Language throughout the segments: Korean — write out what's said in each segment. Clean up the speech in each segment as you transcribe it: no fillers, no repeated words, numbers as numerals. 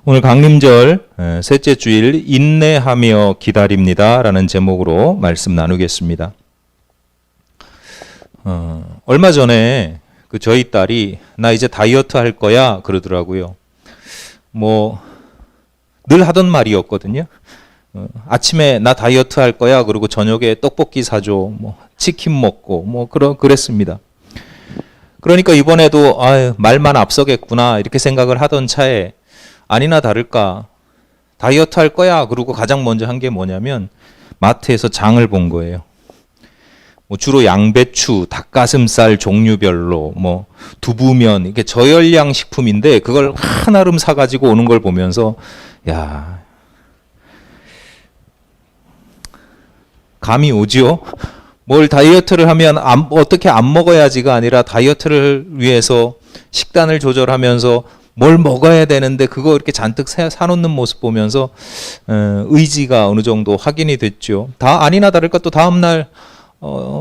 오늘 강림절 셋째 주일 인내하며 기다립니다 라는 제목으로 말씀 나누겠습니다. 얼마 전에 저희 딸이 나 이제 다이어트 할 거야 그러더라고요. 늘 하던 말이었거든요. 아침에 나 다이어트 할 거야 그러고 저녁에 떡볶이 사줘 치킨 먹고 그랬습니다. 그러니까 이번에도 말만 앞서겠구나 이렇게 생각을 하던 차에 아니나 다를까 다이어트 할 거야 그러고 가장 먼저 한 게 뭐냐면 마트에서 장을 본 거예요. 주로 양배추, 닭가슴살 종류별로 두부면 이게 저열량 식품인데 그걸 한아름 사가지고 오는 걸 보면서 야 감이 오지요? 뭘 다이어트를 하면 어떻게 안 먹어야지가 아니라 다이어트를 위해서 식단을 조절하면서 뭘 먹어야 되는데 그거 이렇게 잔뜩 사놓는 모습 보면서 의지가 어느 정도 확인이 됐죠. 아니나 다를까 또 다음날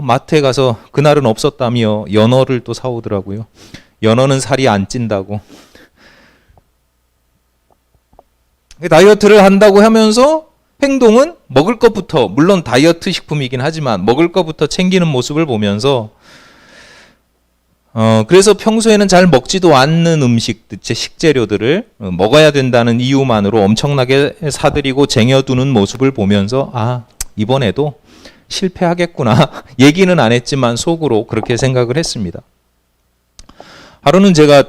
마트에 가서 그날은 없었다며 연어를 또 사오더라고요. 연어는 살이 안 찐다고. 다이어트를 한다고 하면서 행동은 먹을 것부터, 물론 다이어트 식품이긴 하지만 먹을 것부터 챙기는 모습을 보면서 그래서 평소에는 잘 먹지도 않는 음식, 식재료들을 먹어야 된다는 이유만으로 엄청나게 사들이고 쟁여두는 모습을 보면서 이번에도 실패하겠구나 얘기는 안 했지만 속으로 그렇게 생각을 했습니다. 하루는 제가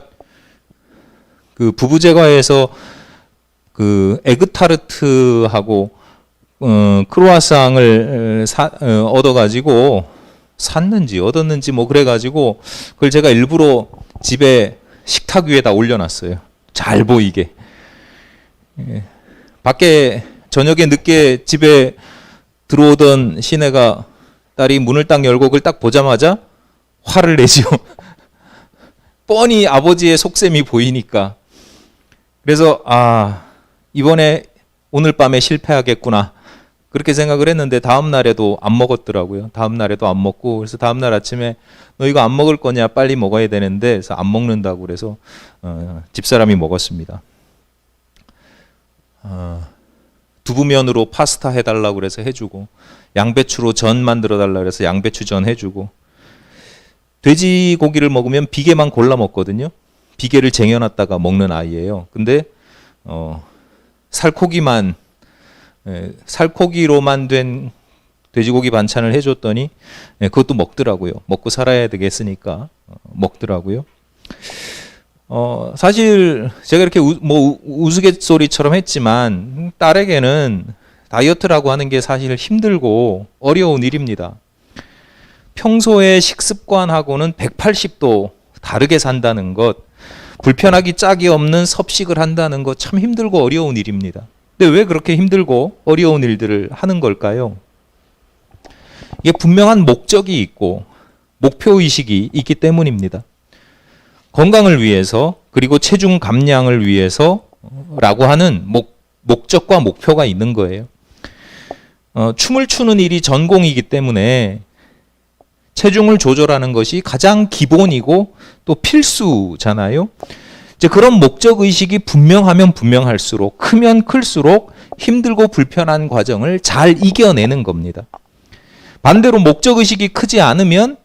부부제과에서 에그타르트하고 크루아상을 얻어가지고 얻었는지 그래가지고 그걸 제가 일부러 집에 식탁 위에다 올려놨어요. 잘 보이게. 밖에 저녁에 늦게 집에 들어오던 시내가 딸이 문을 딱 열고 그걸 딱 보자마자 화를 내지요. 뻔히 아버지의 속셈이 보이니까. 그래서 이번에 오늘 밤에 실패하겠구나. 그렇게 생각을 했는데 다음 날에도 안 먹었더라고요. 다음 날에도 안 먹고 그래서 다음 날 아침에 너 이거 안 먹을 거냐 빨리 먹어야 되는데 그래서 안 먹는다고 그래서 집사람이 먹었습니다. 두부면으로 파스타 해달라고 그래서 해주고 양배추로 전 만들어달라고 그래서 양배추전 해주고 돼지고기를 먹으면 비계만 골라 먹거든요. 비계를 쟁여놨다가 먹는 아이예요. 근데 살코기로만 된 돼지고기 반찬을 해줬더니 그것도 먹더라고요. 먹고 살아야 되겠으니까 먹더라고요. 사실 제가 이렇게 우스갯소리처럼 했지만 딸에게는 다이어트라고 하는 게 사실 힘들고 어려운 일입니다. 평소의 식습관하고는 180도 다르게 산다는 것, 불편하기 짝이 없는 섭식을 한다는 것 참 힘들고 어려운 일입니다. 근데 왜 그렇게 힘들고 어려운 일들을 하는 걸까요? 이게 분명한 목적이 있고 목표의식이 있기 때문입니다. 건강을 위해서 그리고 체중 감량을 위해서라고 하는 목적과 목표가 있는 거예요. 춤을 추는 일이 전공이기 때문에 체중을 조절하는 것이 가장 기본이고 또 필수잖아요. 이제 그런 목적의식이 분명하면 분명할수록 크면 클수록 힘들고 불편한 과정을 잘 이겨내는 겁니다. 반대로 목적의식이 크지 않으면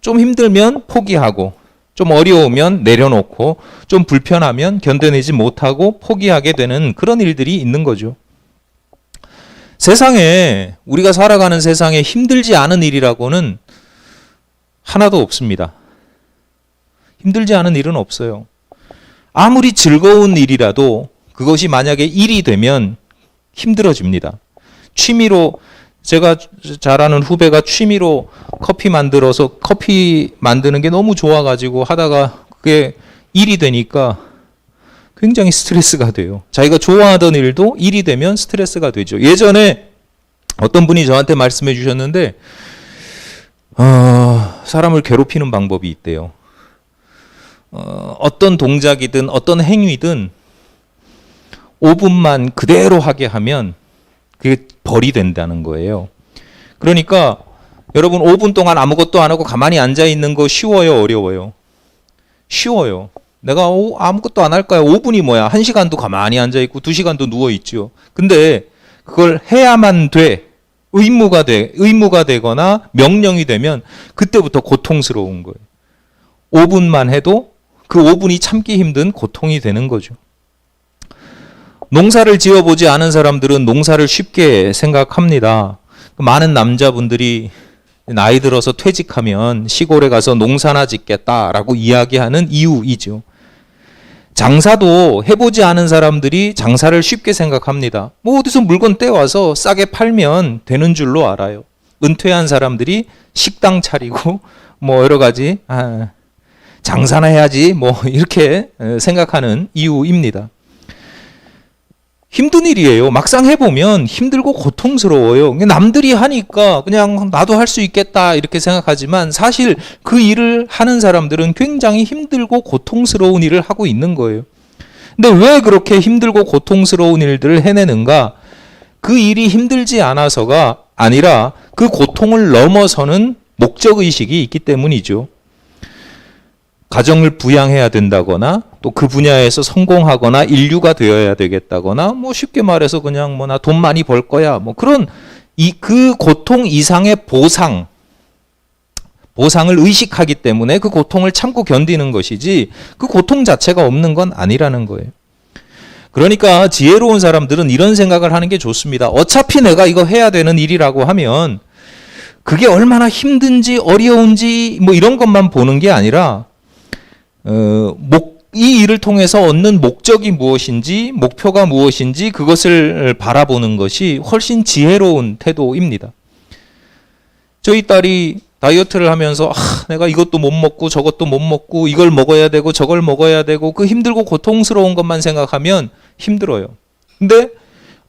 좀 힘들면 포기하고 좀 어려우면 내려놓고 좀 불편하면 견뎌내지 못하고 포기하게 되는 그런 일들이 있는 거죠. 세상에 우리가 살아가는 세상에 힘들지 않은 일이라고는 하나도 없습니다. 힘들지 않은 일은 없어요. 아무리 즐거운 일이라도 그것이 만약에 일이 되면 힘들어집니다. 취미로 제가 잘 아는 후배가 취미로 커피 만드는 게 너무 좋아가지고 하다가 그게 일이 되니까 굉장히 스트레스가 돼요. 자기가 좋아하던 일도 일이 되면 스트레스가 되죠. 예전에 어떤 분이 저한테 말씀해 주셨는데 사람을 괴롭히는 방법이 있대요. 어떤 동작이든 어떤 행위든 5분만 그대로 하게 하면 그게 벌이 된다는 거예요. 그러니까 여러분 5분 동안 아무것도 안 하고 가만히 앉아 있는 거 쉬워요, 어려워요? 쉬워요. 내가 아무것도 안 할 거야. 5분이 뭐야? 1시간도 가만히 앉아있고 2시간도 누워있죠. 근데 그걸 해야만 돼. 의무가 되거나 명령이 되면 그때부터 고통스러운 거예요. 5분만 해도 그 5분이 참기 힘든 고통이 되는 거죠. 농사를 지어보지 않은 사람들은 농사를 쉽게 생각합니다. 많은 남자분들이 나이 들어서 퇴직하면 시골에 가서 농사나 짓겠다라고 이야기하는 이유이죠. 장사도 해보지 않은 사람들이 장사를 쉽게 생각합니다. 뭐 어디서 물건 떼와서 싸게 팔면 되는 줄로 알아요. 은퇴한 사람들이 식당 차리고 뭐 여러 가지 장사나 해야지 뭐 이렇게 생각하는 이유입니다. 힘든 일이에요. 막상 해보면 힘들고 고통스러워요. 남들이 하니까 그냥 나도 할 수 있겠다 이렇게 생각하지만 사실 그 일을 하는 사람들은 굉장히 힘들고 고통스러운 일을 하고 있는 거예요. 근데 왜 그렇게 힘들고 고통스러운 일들을 해내는가? 그 일이 힘들지 않아서가 아니라 그 고통을 넘어서는 목적의식이 있기 때문이죠. 가정을 부양해야 된다거나 또 그 분야에서 성공하거나 인류가 되어야 되겠다거나 뭐 쉽게 말해서 그냥 뭐 나 돈 많이 벌 거야 뭐 그런 그 고통 이상의 보상을 의식하기 때문에 그 고통을 참고 견디는 것이지 그 고통 자체가 없는 건 아니라는 거예요. 그러니까 지혜로운 사람들은 이런 생각을 하는 게 좋습니다. 어차피 내가 이거 해야 되는 일이라고 하면 그게 얼마나 힘든지 어려운지 뭐 이런 것만 보는 게 아니라 이 일을 통해서 얻는 목적이 무엇인지 목표가 무엇인지 그것을 바라보는 것이 훨씬 지혜로운 태도입니다. 저희 딸이 다이어트를 하면서 내가 이것도 못 먹고 저것도 못 먹고 이걸 먹어야 되고 저걸 먹어야 되고 그 힘들고 고통스러운 것만 생각하면 힘들어요. 근데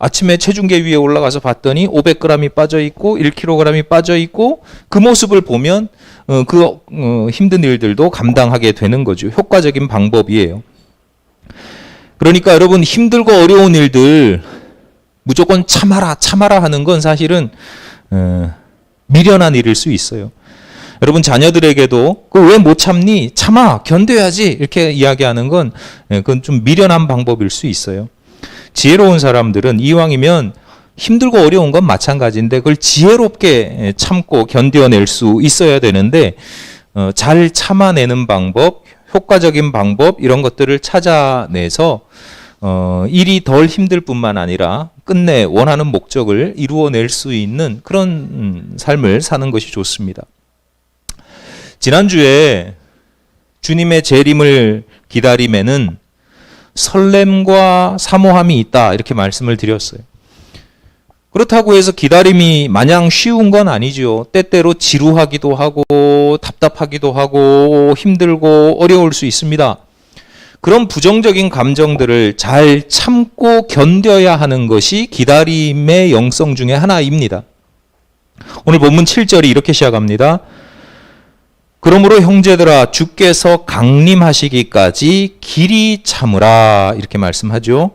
아침에 체중계 위에 올라가서 봤더니 500g이 빠져 있고 1kg이 빠져 있고 그 모습을 보면 힘든 일들도 감당하게 되는 거죠. 효과적인 방법이에요. 그러니까 여러분 힘들고 어려운 일들 무조건 참아라 하는 건 사실은 미련한 일일 수 있어요. 여러분 자녀들에게도 그 왜 못 참니? 참아 견뎌야지 이렇게 이야기하는 건 그건 좀 미련한 방법일 수 있어요. 지혜로운 사람들은 이왕이면 힘들고 어려운 건 마찬가지인데 그걸 지혜롭게 참고 견뎌낼 수 있어야 되는데 잘 참아내는 방법, 효과적인 방법 이런 것들을 찾아내서 일이 덜 힘들 뿐만 아니라 끝내 원하는 목적을 이루어낼 수 있는 그런 삶을 사는 것이 좋습니다. 지난주에 주님의 재림을 기다림에는 설렘과 사모함이 있다 이렇게 말씀을 드렸어요. 그렇다고 해서 기다림이 마냥 쉬운 건 아니죠. 때때로 지루하기도 하고 답답하기도 하고 힘들고 어려울 수 있습니다. 그런 부정적인 감정들을 잘 참고 견뎌야 하는 것이 기다림의 영성 중에 하나입니다. 오늘 본문 7절이 이렇게 시작합니다. 그러므로 형제들아 주께서 강림하시기까지 길이 참으라 이렇게 말씀하죠.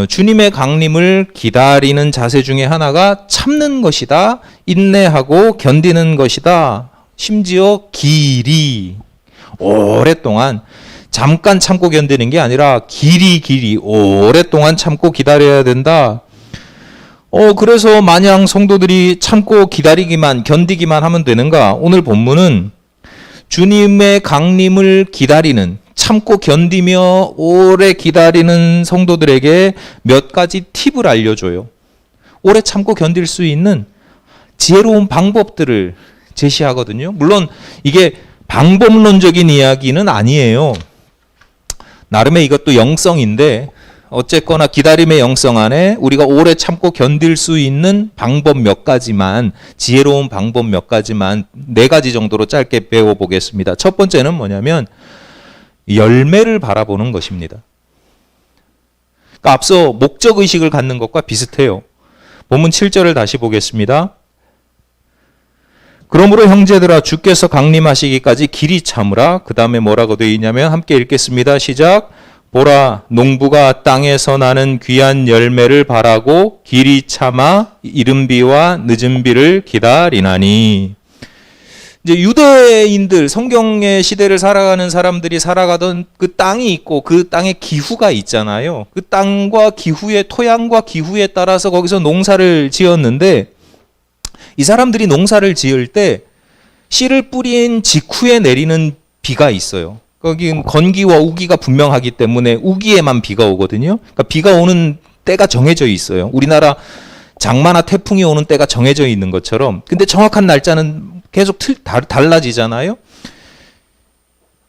주님의 강림을 기다리는 자세 중에 하나가 참는 것이다. 인내하고 견디는 것이다. 심지어 길이 오랫동안 잠깐 참고 견디는 게 아니라 길이 오랫동안 참고 기다려야 된다. 그래서 마냥 성도들이 참고 기다리기만 견디기만 하면 되는가? 오늘 본문은 주님의 강림을 기다리는 참고 견디며 오래 기다리는 성도들에게 몇 가지 팁을 알려줘요. 오래 참고 견딜 수 있는 지혜로운 방법들을 제시하거든요. 물론 이게 방법론적인 이야기는 아니에요. 나름의 이것도 영성인데 어쨌거나 기다림의 영성 안에 우리가 오래 참고 견딜 수 있는 방법 몇 가지만, 지혜로운 방법 몇 가지만 4가지 정도로 짧게 배워보겠습니다. 첫 번째는 뭐냐면 열매를 바라보는 것입니다. 그러니까 앞서 목적의식을 갖는 것과 비슷해요. 본문 7절을 다시 보겠습니다. 그러므로 형제들아 주께서 강림하시기까지 길이 참으라. 그 다음에 뭐라고 되어 있냐면 함께 읽겠습니다. 시작. 보라 농부가 땅에서 나는 귀한 열매를 바라고 길이 참아 이른 비와 늦은 비를 기다리나니. 이제 유대인들, 성경의 시대를 살아가는 사람들이 살아가던 그 땅이 있고 그 땅의 기후가 있잖아요. 그 땅과 기후의 토양과 기후에 따라서 거기서 농사를 지었는데 이 사람들이 농사를 지을 때 씨를 뿌린 직후에 내리는 비가 있어요. 거기 건기와 우기가 분명하기 때문에 우기에만 비가 오거든요. 그러니까 비가 오는 때가 정해져 있어요. 우리나라 장마나 태풍이 오는 때가 정해져 있는 것처럼. 근데 정확한 날짜는 계속 달라지잖아요.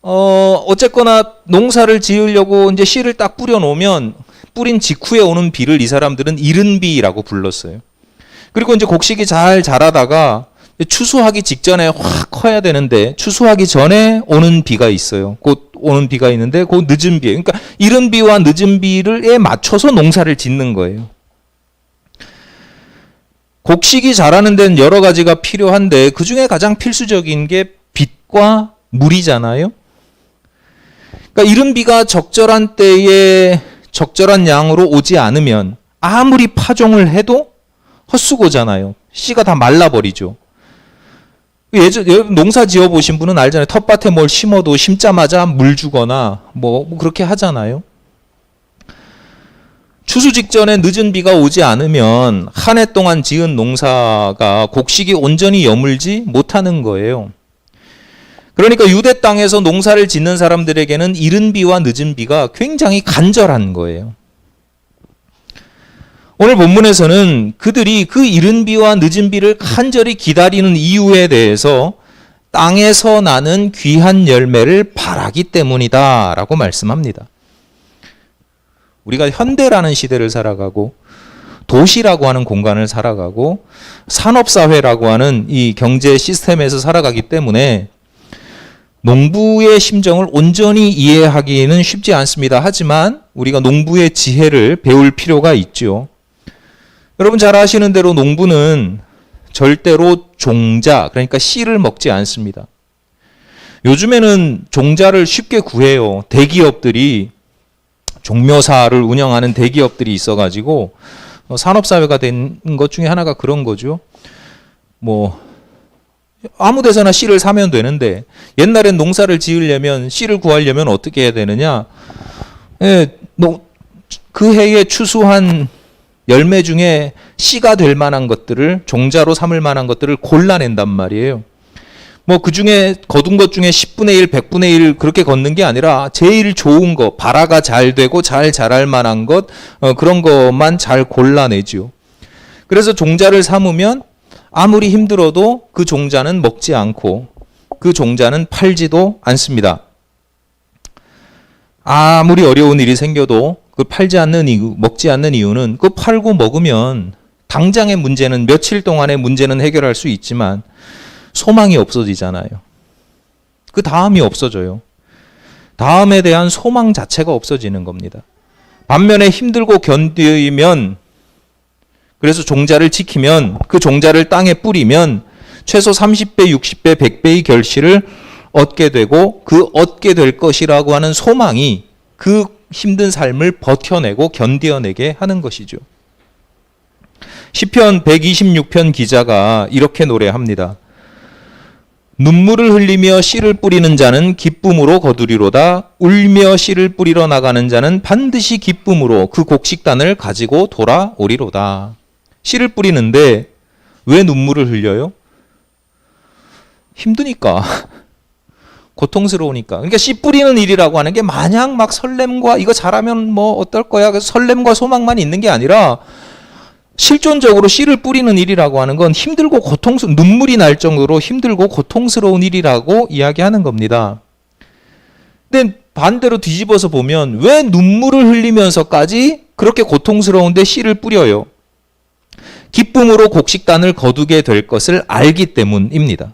어쨌거나 농사를 지으려고 이제 씨를 딱 뿌려 놓으면 뿌린 직후에 오는 비를 이 사람들은 이른 비라고 불렀어요. 그리고 이제 곡식이 잘 자라다가 추수하기 직전에 확 커야 되는데 추수하기 전에 오는 비가 있어요. 곧 오는 비가 있는데 그 늦은 비. 그러니까 이른 비와 늦은 비를에 맞춰서 농사를 짓는 거예요. 곡식이 자라는 데는 여러 가지가 필요한데 그중에 가장 필수적인 게 빛과 물이잖아요. 그러니까 이른 비가 적절한 때에 적절한 양으로 오지 않으면 아무리 파종을 해도 헛수고잖아요. 씨가 다 말라버리죠. 농사 지어 보신 분은 알잖아요. 텃밭에 뭘 심어도 심자마자 물 주거나 뭐 그렇게 하잖아요. 추수 직전에 늦은 비가 오지 않으면 한 해 동안 지은 농사가 곡식이 온전히 여물지 못하는 거예요. 그러니까 유대 땅에서 농사를 짓는 사람들에게는 이른 비와 늦은 비가 굉장히 간절한 거예요. 오늘 본문에서는 그들이 그 이른 비와 늦은 비를 간절히 기다리는 이유에 대해서 땅에서 나는 귀한 열매를 바라기 때문이다 라고 말씀합니다. 우리가 현대라는 시대를 살아가고 도시라고 하는 공간을 살아가고 산업사회라고 하는 이 경제 시스템에서 살아가기 때문에 농부의 심정을 온전히 이해하기는 쉽지 않습니다. 하지만 우리가 농부의 지혜를 배울 필요가 있죠. 여러분 잘 아시는 대로 농부는 절대로 종자, 그러니까 씨를 먹지 않습니다. 요즘에는 종자를 쉽게 구해요. 대기업들이 종묘사를 운영하는 대기업들이 있어가지고 산업사회가 된 것 중에 하나가 그런 거죠. 뭐 아무 데서나 씨를 사면 되는데 옛날엔 농사를 지으려면 씨를 구하려면 어떻게 해야 되느냐? 그 해에 추수한 열매 중에 씨가 될 만한 것들을 종자로 삼을 만한 것들을 골라낸단 말이에요. 뭐 그 중에 거둔 것 중에 10분의 1, 100분의 1 그렇게 걷는 게 아니라 제일 좋은 거, 발화가 잘 되고 잘 자랄 만한 것 그런 것만 잘 골라내죠. 그래서 종자를 삼으면 아무리 힘들어도 그 종자는 먹지 않고 그 종자는 팔지도 않습니다. 아무리 어려운 일이 생겨도 그 팔지 않는 이유, 먹지 않는 이유는 그 팔고 먹으면 당장의 문제는 며칠 동안의 문제는 해결할 수 있지만 소망이 없어지잖아요. 그 다음이 없어져요. 다음에 대한 소망 자체가 없어지는 겁니다. 반면에 힘들고 견디면 그래서 종자를 지키면 그 종자를 땅에 뿌리면 최소 30배, 60배, 100배의 결실을 얻게 되고 그 얻게 될 것이라고 하는 소망이 그 힘든 삶을 버텨내고 견뎌내게 하는 것이죠. 시편 126편 기자가 이렇게 노래합니다. 눈물을 흘리며 씨를 뿌리는 자는 기쁨으로 거두리로다. 울며 씨를 뿌리러 나가는 자는 반드시 기쁨으로 그 곡식단을 가지고 돌아오리로다. 씨를 뿌리는데 왜 눈물을 흘려요? 힘드니까. 고통스러우니까. 그러니까 씨 뿌리는 일이라고 하는 게 마냥 막 설렘과 이거 잘하면 뭐 어떨 거야. 그래서 설렘과 소망만 있는 게 아니라 실존적으로 씨를 뿌리는 일이라고 하는 건 힘들고 눈물이 날 정도로 힘들고 고통스러운 일이라고 이야기하는 겁니다. 근데 반대로 뒤집어서 보면 왜 눈물을 흘리면서까지 그렇게 고통스러운데 씨를 뿌려요? 기쁨으로 곡식단을 거두게 될 것을 알기 때문입니다.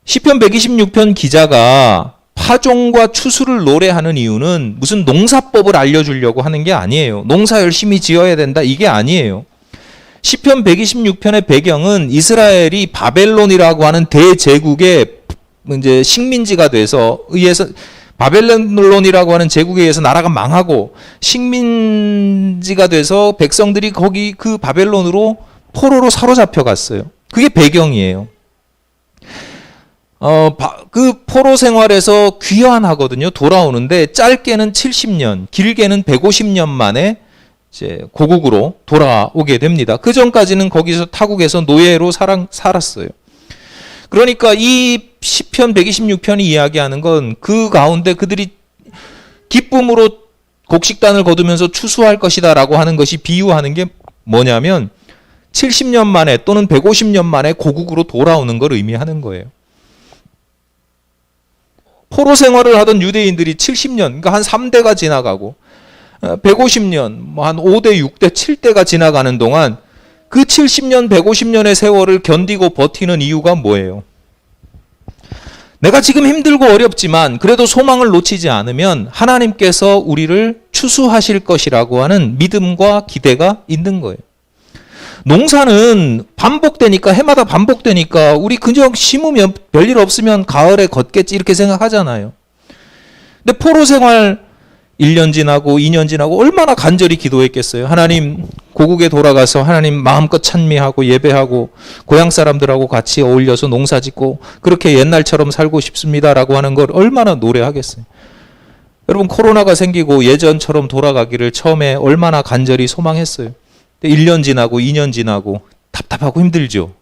시편 126편 기자가 파종과 추수를 노래하는 이유는 무슨 농사법을 알려주려고 하는 게 아니에요. 농사 열심히 지어야 된다 이게 아니에요. 시편 126편의 배경은 이스라엘이 바벨론이라고 하는 대제국의 이제 식민지가 돼서 바벨론이라고 하는 제국에 의해서 나라가 망하고 식민지가 돼서 백성들이 거기 그 바벨론으로 포로로 사로잡혀 갔어요. 그게 배경이에요. 그 포로 생활에서 귀환하거든요. 돌아오는데 짧게는 70년, 길게는 150년 만에 이제 고국으로 돌아오게 됩니다. 그 전까지는 거기서 타국에서 노예로 살았어요. 그러니까 이 시편 126편이 이야기하는 건 그 가운데 그들이 기쁨으로 곡식단을 거두면서 추수할 것이다 라고 하는 것이 비유하는 게 뭐냐면 70년 만에 또는 150년 만에 고국으로 돌아오는 걸 의미하는 거예요. 포로 생활을 하던 유대인들이 70년, 그러니까 한 3대가 지나가고 150년, 뭐 한 5대, 6대, 7대가 지나가는 동안 그 70년, 150년의 세월을 견디고 버티는 이유가 뭐예요? 내가 지금 힘들고 어렵지만 그래도 소망을 놓치지 않으면 하나님께서 우리를 추수하실 것이라고 하는 믿음과 기대가 있는 거예요. 농사는 반복되니까, 해마다 반복되니까 우리 그냥 심으면 별일 없으면 가을에 걷겠지 이렇게 생각하잖아요. 근데 포로 생활 1년 지나고 2년 지나고 얼마나 간절히 기도했겠어요. 하나님, 고국에 돌아가서 하나님 마음껏 찬미하고 예배하고 고향 사람들하고 같이 어울려서 농사 짓고 그렇게 옛날처럼 살고 싶습니다라고 하는 걸 얼마나 노래하겠어요. 여러분, 코로나가 생기고 예전처럼 돌아가기를 처음에 얼마나 간절히 소망했어요. 1년 지나고 2년 지나고 답답하고 힘들죠.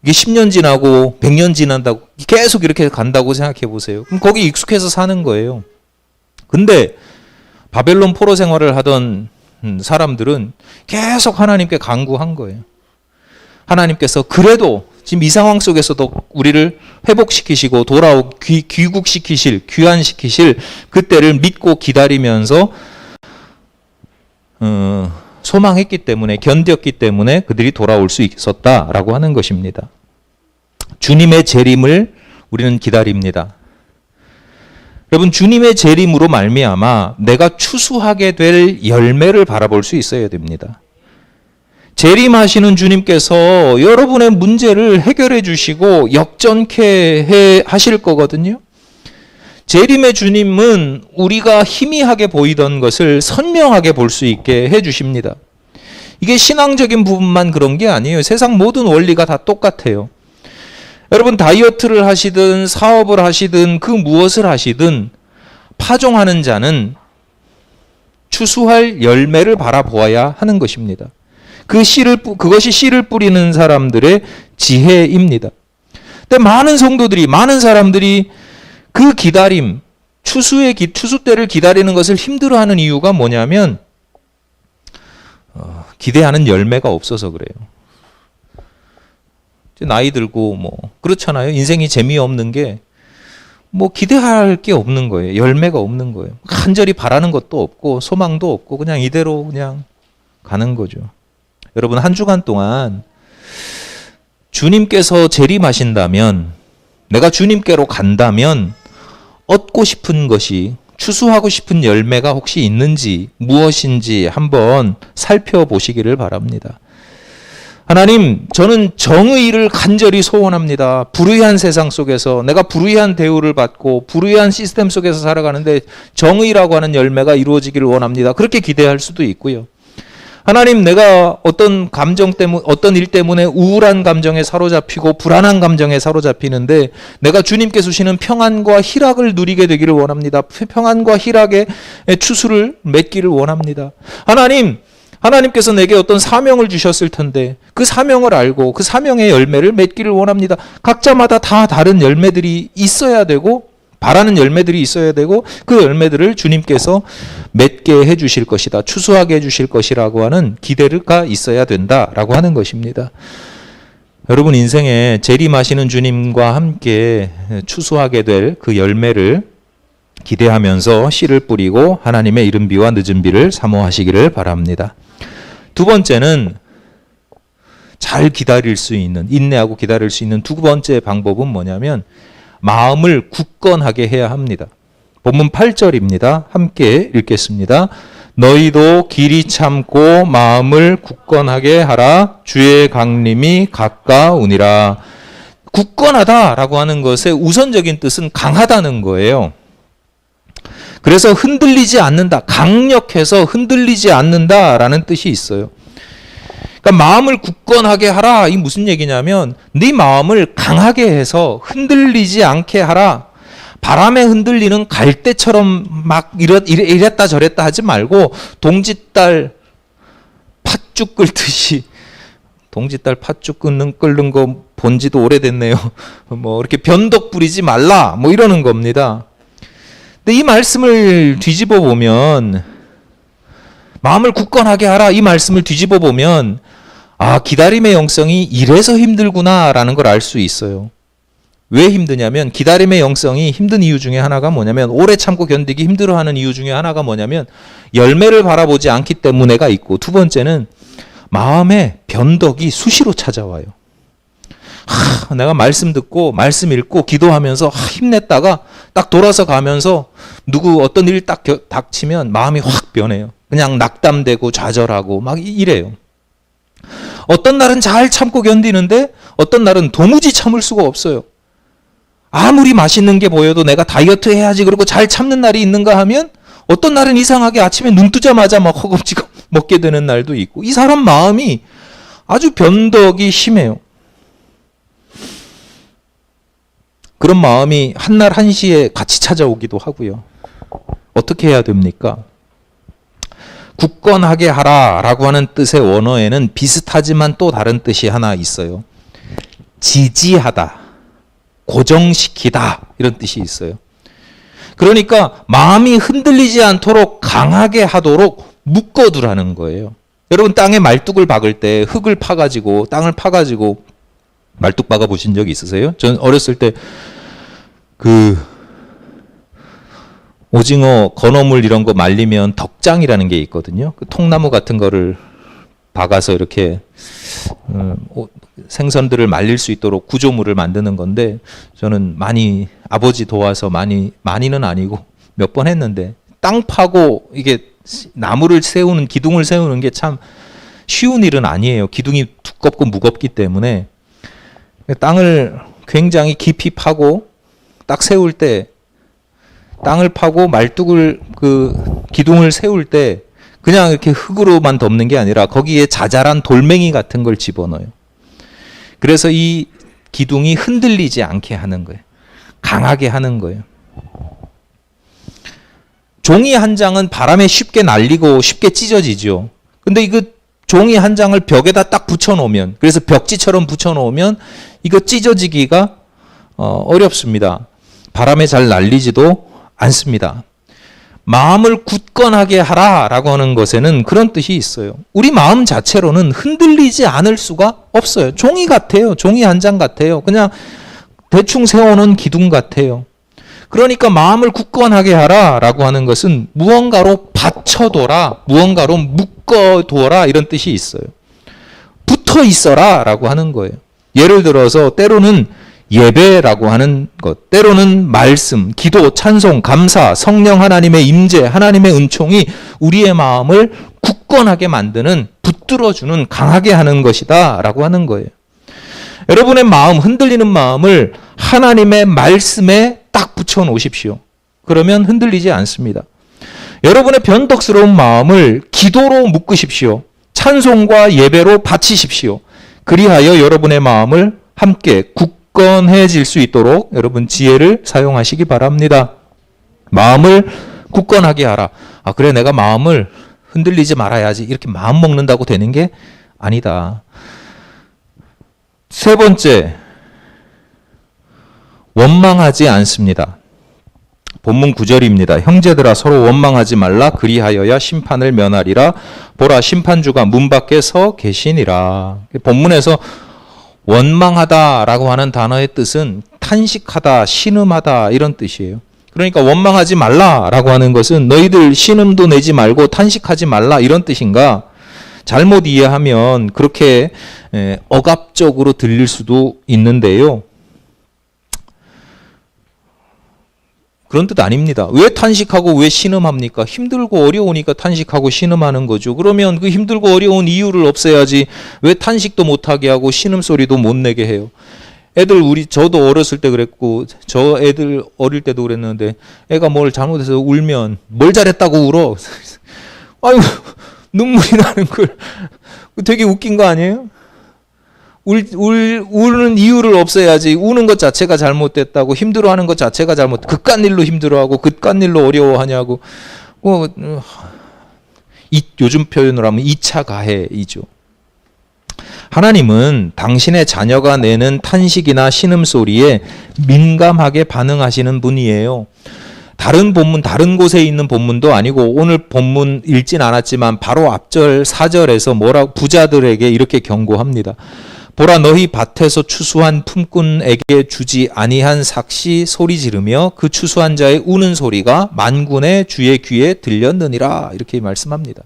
이게 10년 지나고 100년 지난다고 계속 이렇게 간다고 생각해 보세요. 그럼 거기 익숙해서 사는 거예요. 근데 바벨론 포로 생활을 하던 사람들은 계속 하나님께 간구한 거예요. 하나님께서 그래도 지금 이 상황 속에서도 우리를 회복시키시고 귀국시키실, 귀환시키실 그때를 믿고 기다리면서 소망했기 때문에, 견뎠기 때문에 그들이 돌아올 수 있었다라고 하는 것입니다. 주님의 재림을 우리는 기다립니다. 여러분, 주님의 재림으로 말미암아 내가 추수하게 될 열매를 바라볼 수 있어야 됩니다. 재림하시는 주님께서 여러분의 문제를 해결해 주시고 역전케 하실 거거든요. 재림의 주님은 우리가 희미하게 보이던 것을 선명하게 볼 수 있게 해 주십니다. 이게 신앙적인 부분만 그런 게 아니에요. 세상 모든 원리가 다 똑같아요. 여러분, 다이어트를 하시든 사업을 하시든 그 무엇을 하시든 파종하는 자는 추수할 열매를 바라보아야 하는 것입니다. 그것이 씨를 뿌리는 사람들의 지혜입니다. 근데 많은 성도들이, 많은 사람들이 그 기다림, 추수 때를 기다리는 것을 힘들어하는 이유가 뭐냐면 기대하는 열매가 없어서 그래요. 나이 들고 뭐 그렇잖아요. 인생이 재미없는 게 뭐 기대할 게 없는 거예요. 열매가 없는 거예요. 간절히 바라는 것도 없고 소망도 없고 그냥 이대로 그냥 가는 거죠. 여러분, 한 주간 동안 주님께서 재림하신다면, 내가 주님께로 간다면 얻고 싶은 것이, 추수하고 싶은 열매가 혹시 있는지, 무엇인지 한번 살펴보시기를 바랍니다. 하나님, 저는 정의를 간절히 소원합니다. 불의한 세상 속에서 내가 불의한 대우를 받고 불의한 시스템 속에서 살아가는데 정의라고 하는 열매가 이루어지기를 원합니다. 그렇게 기대할 수도 있고요. 하나님, 내가 어떤 감정 때문에, 어떤 일 때문에 우울한 감정에 사로잡히고 불안한 감정에 사로잡히는데 내가 주님께서 주시는 평안과 희락을 누리게 되기를 원합니다. 평안과 희락의 추수를 맺기를 원합니다. 하나님께서 내게 어떤 사명을 주셨을 텐데 그 사명을 알고 그 사명의 열매를 맺기를 원합니다. 각자마다 다 다른 열매들이 있어야 되고, 바라는 열매들이 있어야 되고, 그 열매들을 주님께서 맺게 해주실 것이다, 추수하게 해주실 것이라고 하는 기대가 있어야 된다라고 하는 것입니다. 여러분, 인생에 재림하시는 주님과 함께 추수하게 될 그 열매를 기대하면서 씨를 뿌리고 하나님의 이른 비와 늦은 비를 사모하시기를 바랍니다. 두 번째는 잘 기다릴 수 있는, 인내하고 기다릴 수 있는 두 번째 방법은 뭐냐면 마음을 굳건하게 해야 합니다. 본문 8절입니다. 함께 읽겠습니다. 너희도 길이 참고 마음을 굳건하게 하라. 주의 강림이 가까우니라. 굳건하다라고 하는 것의 우선적인 뜻은 강하다는 거예요. 그래서 흔들리지 않는다, 강력해서 흔들리지 않는다라는 뜻이 있어요. 그러니까 마음을 굳건하게 하라. 이 무슨 얘기냐면 네 마음을 강하게 해서 흔들리지 않게 하라. 바람에 흔들리는 갈대처럼 막 이랬다 저랬다 하지 말고 동짓달 팥죽 끓듯이, 동짓달 팥죽 끓는 거 본 지도 오래됐네요. 뭐 이렇게 변덕 부리지 말라 뭐 이러는 겁니다. 근데 이 말씀을 뒤집어 보면, 마음을 굳건하게 하라 이 말씀을 뒤집어 보면, 아, 기다림의 영성이 이래서 힘들구나라는 걸 알 수 있어요. 왜 힘드냐면, 기다림의 영성이 힘든 이유 중에 하나가 뭐냐면, 오래 참고 견디기 힘들어하는 이유 중에 하나가 뭐냐면 열매를 바라보지 않기 때문에가 있고, 두 번째는 마음에 변덕이 수시로 찾아와요. 내가 말씀 듣고 말씀 읽고 기도하면서 힘냈다가 딱 돌아서 가면서 어떤 일이 딱 닥치면 마음이 확 변해요. 그냥 낙담되고 좌절하고 막 이래요. 어떤 날은 잘 참고 견디는데 어떤 날은 도무지 참을 수가 없어요. 아무리 맛있는 게 보여도 내가 다이어트 해야지 그러고 잘 참는 날이 있는가 하면, 어떤 날은 이상하게 아침에 눈 뜨자마자 막 허겁지겁 먹게 되는 날도 있고, 이 사람 마음이 아주 변덕이 심해요. 그런 마음이 한날 한시에 같이 찾아오기도 하고요. 어떻게 해야 됩니까? 굳건하게 하라 라고 하는 뜻의 원어에는 비슷하지만 또 다른 뜻이 하나 있어요. 지지하다, 고정시키다 이런 뜻이 있어요. 그러니까 마음이 흔들리지 않도록 강하게 하도록 묶어두라는 거예요. 여러분, 땅에 말뚝을 박을 때 흙을 파가지고, 땅을 파가지고 말뚝 박아 보신 적 있으세요? 전 어렸을 때 오징어, 건어물 이런 거 말리면 덕장이라는 게 있거든요. 그 통나무 같은 거를 박아서 이렇게 생선들을 말릴 수 있도록 구조물을 만드는 건데, 저는 많이 아버지 도와서 많이는 아니고 몇 번 했는데, 땅 파고 이게 나무를 세우는, 기둥을 세우는 게 참 쉬운 일은 아니에요. 기둥이 두껍고 무겁기 때문에. 땅을 굉장히 깊이 파고 딱 세울 때, 땅을 파고 말뚝을 기둥을 세울 때 그냥 이렇게 흙으로만 덮는 게 아니라 거기에 자잘한 돌멩이 같은 걸 집어넣어요. 그래서 이 기둥이 흔들리지 않게 하는 거예요. 강하게 하는 거예요. 종이 한 장은 바람에 쉽게 날리고 쉽게 찢어지죠. 근데 이거 종이 한 장을 벽에다 딱 붙여놓으면, 그래서 벽지처럼 붙여놓으면 이거 찢어지기가 어렵습니다. 바람에 잘 날리지도 않습니다. 마음을 굳건하게 하라라고 하는 것에는 그런 뜻이 있어요. 우리 마음 자체로는 흔들리지 않을 수가 없어요. 종이 같아요. 종이 한 장 같아요. 그냥 대충 세워놓은 기둥 같아요. 그러니까 마음을 굳건하게 하라라고 하는 것은 무언가로 받쳐둬라, 무언가로 묶어둬라 이런 뜻이 있어요. 붙어 있어라라고 하는 거예요. 예를 들어서 때로는 예배라고 하는 것, 때로는 말씀, 기도, 찬송, 감사, 성령 하나님의 임재, 하나님의 은총이 우리의 마음을 굳건하게 만드는, 붙들어주는, 강하게 하는 것이다 라고 하는 거예요. 여러분의 마음, 흔들리는 마음을 하나님의 말씀에 딱 붙여 놓으십시오. 그러면 흔들리지 않습니다. 여러분의 변덕스러운 마음을 기도로 묶으십시오. 찬송과 예배로 바치십시오. 그리하여 여러분의 마음을 함께 굳건해질 수 있도록 여러분 지혜를 사용하시기 바랍니다. 마음을 굳건하게 하라. 아, 그래, 내가 마음을 흔들리지 말아야지, 이렇게 마음 먹는다고 되는 게 아니다. 세 번째, 원망하지 않습니다. 본문 9절입니다. 형제들아, 서로 원망하지 말라. 그리하여야 심판을 면하리라. 보라, 심판주가 문 밖에 서 계시니라. 본문에서 원망하다라고 하는 단어의 뜻은 탄식하다, 신음하다 이런 뜻이에요. 그러니까 원망하지 말라라고 하는 것은 너희들 신음도 내지 말고 탄식하지 말라 이런 뜻인가? 잘못 이해하면 그렇게 억압적으로 들릴 수도 있는데요. 그런 뜻 아닙니다. 왜 탄식하고 왜 신음합니까? 힘들고 어려우니까 탄식하고 신음하는 거죠. 그러면 그 힘들고 어려운 이유를 없애야지 왜 탄식도 못하게 하고 신음소리도 못 내게 해요. 저도 어렸을 때 그랬고, 저 애들 어릴 때도 그랬는데, 애가 뭘 잘못해서 울면 뭘 잘했다고 울어? 아유, 눈물이 나는 걸 되게 웃긴 거 아니에요? 우는 이유를 없애야지. 우는 것 자체가 잘못됐다고, 힘들어하는 것 자체가 그깟 일로 힘들어하고 그깟 일로 어려워하냐고. 요즘 표현으로 하면 2차 가해이죠. 하나님은 당신의 자녀가 내는 탄식이나 신음소리에 민감하게 반응하시는 분이에요. 다른 본문, 다른 곳에 있는 본문도 아니고 오늘 본문 읽진 않았지만 바로 앞절 4절에서 부자들에게 이렇게 경고합니다. 보라, 너희 밭에서 추수한 품꾼에게 주지 아니한 삭시 소리 지르며 그 추수한 자의 우는 소리가 만군의 주의 귀에 들렸느니라. 이렇게 말씀합니다.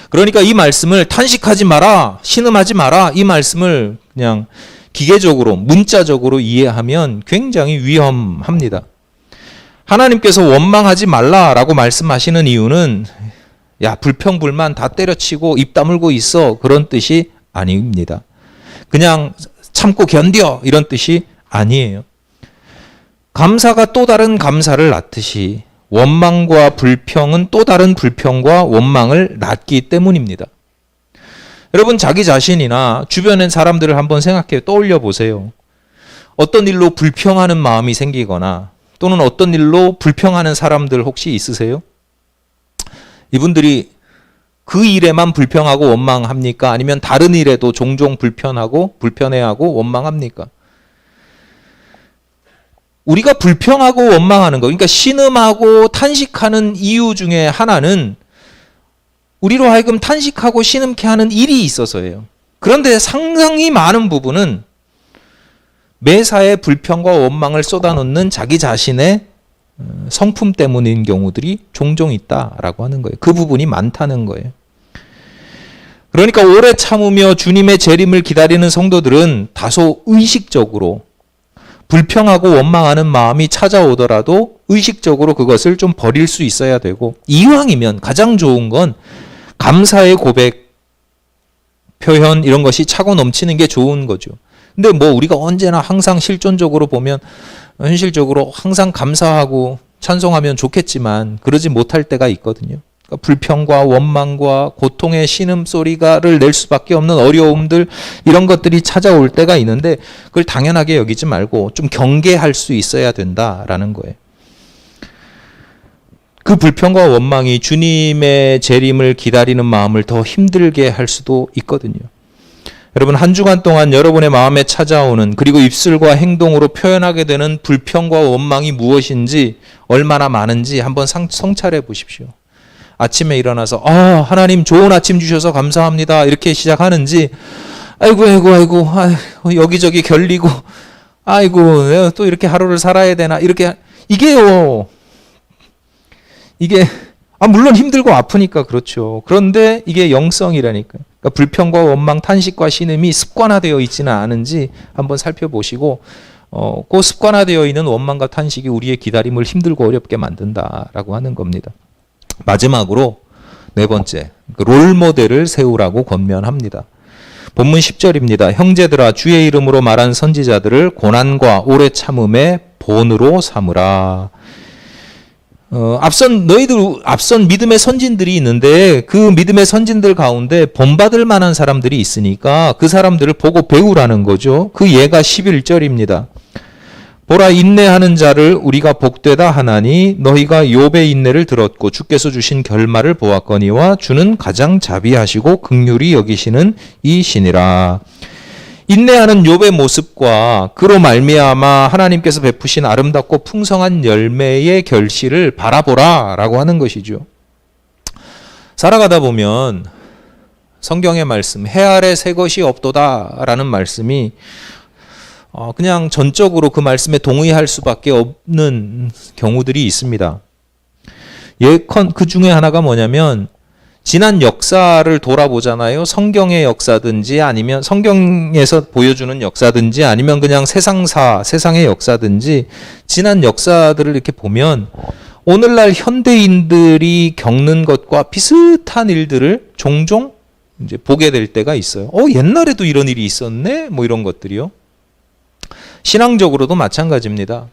그러니까 이 말씀을 탄식하지 마라, 신음하지 마라, 이 말씀을 그냥 기계적으로, 문자적으로 이해하면 굉장히 위험합니다. 하나님께서 원망하지 말라라고 말씀하시는 이유는 야, 불평불만 다 때려치고 입 다물고 있어, 그런 뜻이 아닙니다. 그냥 참고 견뎌, 이런 뜻이 아니에요. 감사가 또 다른 감사를 낳듯이 원망과 불평은 또 다른 불평과 원망을 낳기 때문입니다. 여러분, 자기 자신이나 주변의 사람들을 한번 생각해 떠올려 보세요. 어떤 일로 불평하는 마음이 생기거나 또는 어떤 일로 불평하는 사람들 혹시 있으세요? 이분들이 그 일에만 불평하고 원망합니까? 아니면 다른 일에도 종종 불편해하고 원망합니까? 우리가 불평하고 원망하는 거, 그러니까 신음하고 탄식하는 이유 중에 하나는 우리로 하여금 탄식하고 신음케 하는 일이 있어서예요. 그런데 상당히 많은 부분은 매사에 불평과 원망을 쏟아놓는 자기 자신의 성품 때문인 경우들이 종종 있다라고 하는 거예요. 그 부분이 많다는 거예요. 그러니까 오래 참으며 주님의 재림을 기다리는 성도들은 다소 의식적으로 불평하고 원망하는 마음이 찾아오더라도 의식적으로 그것을 좀 버릴 수 있어야 되고, 이왕이면 가장 좋은 건 감사의 고백, 표현, 이런 것이 차고 넘치는 게 좋은 거죠. 근데 뭐 우리가 언제나 항상 실존적으로 보면 현실적으로 항상 감사하고 찬송하면 좋겠지만 그러지 못할 때가 있거든요. 그러니까 불평과 원망과 고통의 신음소리를 낼 수밖에 없는 어려움들, 이런 것들이 찾아올 때가 있는데 그걸 당연하게 여기지 말고 좀 경계할 수 있어야 된다라는 거예요. 그 불평과 원망이 주님의 재림을 기다리는 마음을 더 힘들게 할 수도 있거든요. 여러분, 한 주간 동안 여러분의 마음에 찾아오는, 그리고 입술과 행동으로 표현하게 되는 불평과 원망이 무엇인지, 얼마나 많은지 한번 성찰해 보십시오. 아침에 일어나서 하나님 좋은 아침 주셔서 감사합니다, 이렇게 시작하는지, 아이고 여기저기 결리고, 아이고 내가 또 이렇게 하루를 살아야 되나, 이렇게, 이게요, 이게 물론 힘들고 아프니까 그렇죠. 그런데 이게 영성이라니까요. 그러니까 불평과 원망, 탄식과 신음이 습관화되어 있지는 않은지 한번 살펴보시고, 그 습관화되어 있는 원망과 탄식이 우리의 기다림을 힘들고 어렵게 만든다라고 하는 겁니다. 마지막으로 네 번째, 롤모델을 세우라고 권면합니다. 본문 10절입니다. 형제들아, 주의 이름으로 말한 선지자들을 고난과 오래 참음의 본으로 삼으라. 앞선 믿음의 선진들이 있는데 그 믿음의 선진들 가운데 본받을 만한 사람들이 있으니까 그 사람들을 보고 배우라는 거죠. 그 예가 11절입니다. 보라, 인내하는 자를 우리가 복되다 하나니 너희가 욥의 인내를 들었고 주께서 주신 결말을 보았거니와 주는 가장 자비하시고 긍휼히 여기시는 이시니라. 인내하는 욥의 모습과 그로 말미암아 하나님께서 베푸신 아름답고 풍성한 열매의 결실을 바라보라라고 하는 것이죠. 살아가다 보면 성경의 말씀, 해 아래 새 것이 없도다라는 말씀이 그냥 전적으로 그 말씀에 동의할 수밖에 없는 경우들이 있습니다. 예컨 그 중에 하나가 뭐냐면, 지난 역사를 돌아보잖아요. 성경의 역사든지 아니면 성경에서 보여주는 역사든지 아니면 그냥 세상의 역사든지 지난 역사들을 이렇게 보면 오늘날 현대인들이 겪는 것과 비슷한 일들을 종종 이제 보게 될 때가 있어요. 옛날에도 이런 일이 있었네? 뭐 이런 것들이요. 신앙적으로도 마찬가지입니다.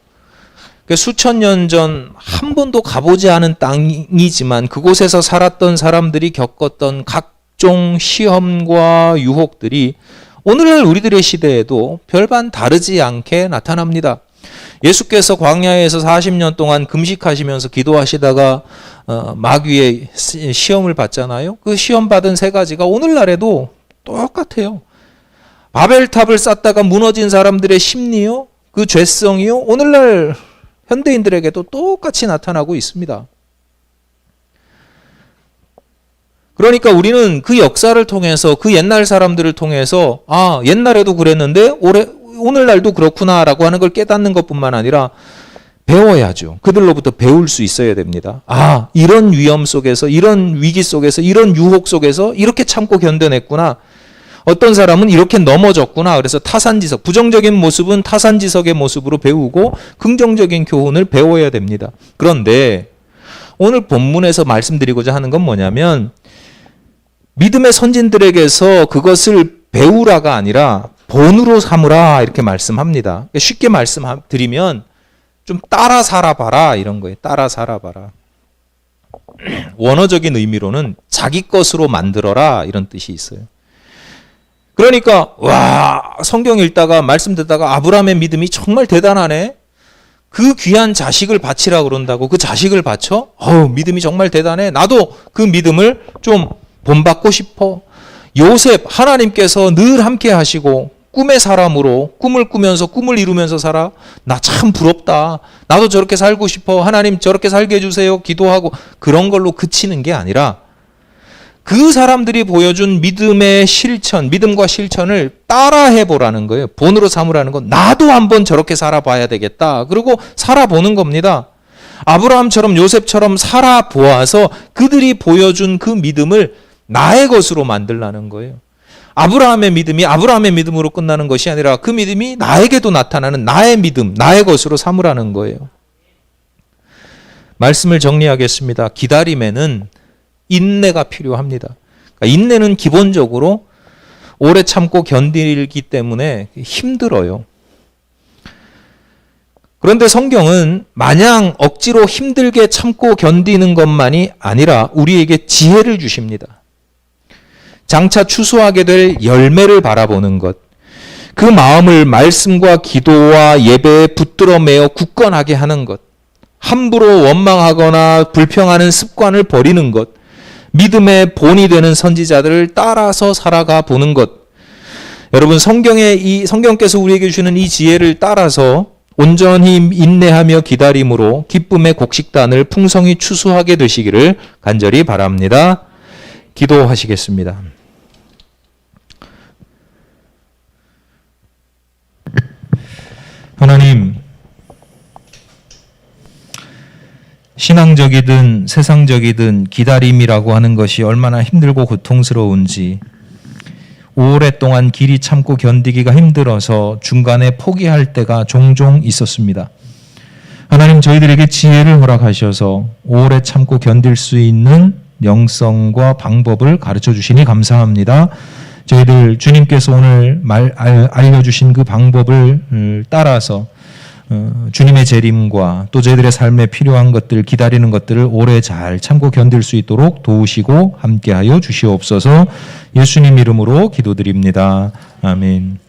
수천 년 전 한 번도 가보지 않은 땅이지만 그곳에서 살았던 사람들이 겪었던 각 각종 시험과 유혹들이 오늘날 우리들의 시대에도 별반 다르지 않게 나타납니다. 예수께서 광야에서 40년 동안 금식하시면서 기도하시다가 마귀의 시험을 받잖아요. 그 시험 받은 세 가지가 오늘날에도 똑같아요. 바벨탑을 쌓다가 무너진 사람들의 심리요, 그 죄성이요, 오늘날 현대인들에게도 똑같이 나타나고 있습니다. 그러니까 우리는 그 역사를 통해서, 그 옛날 사람들을 통해서 옛날에도 그랬는데 오늘날도 그렇구나라고 하는 걸 깨닫는 것뿐만 아니라 배워야죠. 그들로부터 배울 수 있어야 됩니다. 이런 위험 속에서, 이런 위기 속에서, 이런 유혹 속에서 이렇게 참고 견뎌냈구나. 어떤 사람은 이렇게 넘어졌구나. 그래서 타산지석, 부정적인 모습은 타산지석의 모습으로 배우고 긍정적인 교훈을 배워야 됩니다. 그런데 오늘 본문에서 말씀드리고자 하는 건 뭐냐면, 믿음의 선진들에게서 그것을 배우라가 아니라 본으로 삼으라 이렇게 말씀합니다. 쉽게 말씀드리면 좀 따라 살아봐라 이런 거예요. 따라 살아봐라. 원어적인 의미로는 자기 것으로 만들어라 이런 뜻이 있어요. 그러니까 성경 읽다가 말씀 듣다가 아브라함의 믿음이 정말 대단하네. 그 귀한 자식을 바치라 그런다고 그 자식을 바쳐? 믿음이 정말 대단해. 나도 그 믿음을 좀 본받고 싶어. 요셉, 하나님께서 늘 함께 하시고 꿈의 사람으로 꿈을 꾸면서 꿈을 이루면서 살아. 나 참 부럽다. 나도 저렇게 살고 싶어. 하나님 저렇게 살게 해주세요. 기도하고 그런 걸로 그치는 게 아니라 그 사람들이 보여준 믿음의 실천, 믿음과 실천을 따라해 보라는 거예요. 본으로 삼으라는 건 나도 한번 저렇게 살아봐야 되겠다. 그리고 살아보는 겁니다. 아브라함처럼 요셉처럼 살아보아서 그들이 보여준 그 믿음을 나의 것으로 만들라는 거예요. 아브라함의 믿음이 아브라함의 믿음으로 끝나는 것이 아니라 그 믿음이 나에게도 나타나는 나의 믿음, 나의 것으로 삼으라는 거예요. 말씀을 정리하겠습니다. 기다림에는 인내가 필요합니다. 그러니까 인내는 기본적으로 오래 참고 견디기 때문에 힘들어요. 그런데 성경은 마냥 억지로 힘들게 참고 견디는 것만이 아니라 우리에게 지혜를 주십니다. 장차 추수하게 될 열매를 바라보는 것, 그 마음을 말씀과 기도와 예배에 붙들어 매어 굳건하게 하는 것, 함부로 원망하거나 불평하는 습관을 버리는 것, 믿음의 본이 되는 선지자들을 따라서 살아가 보는 것. 여러분, 성경께서 우리에게 주시는 이 지혜를 따라서 온전히 인내하며 기다림으로 기쁨의 곡식단을 풍성히 추수하게 되시기를 간절히 바랍니다. 기도하시겠습니다. 하나님, 신앙적이든 세상적이든 기다림이라고 하는 것이 얼마나 힘들고 고통스러운지, 오랫동안 길이 참고 견디기가 힘들어서 중간에 포기할 때가 종종 있었습니다. 하나님, 저희들에게 지혜를 허락하셔서 오래 참고 견딜 수 있는 영성과 방법을 가르쳐 주시니 감사합니다. 저희들 주님께서 오늘 알려주신 그 방법을 따라서 주님의 재림과 또 저희들의 삶에 필요한 것들, 기다리는 것들을 오래 잘 참고 견딜 수 있도록 도우시고 함께하여 주시옵소서. 예수님 이름으로 기도드립니다. 아멘.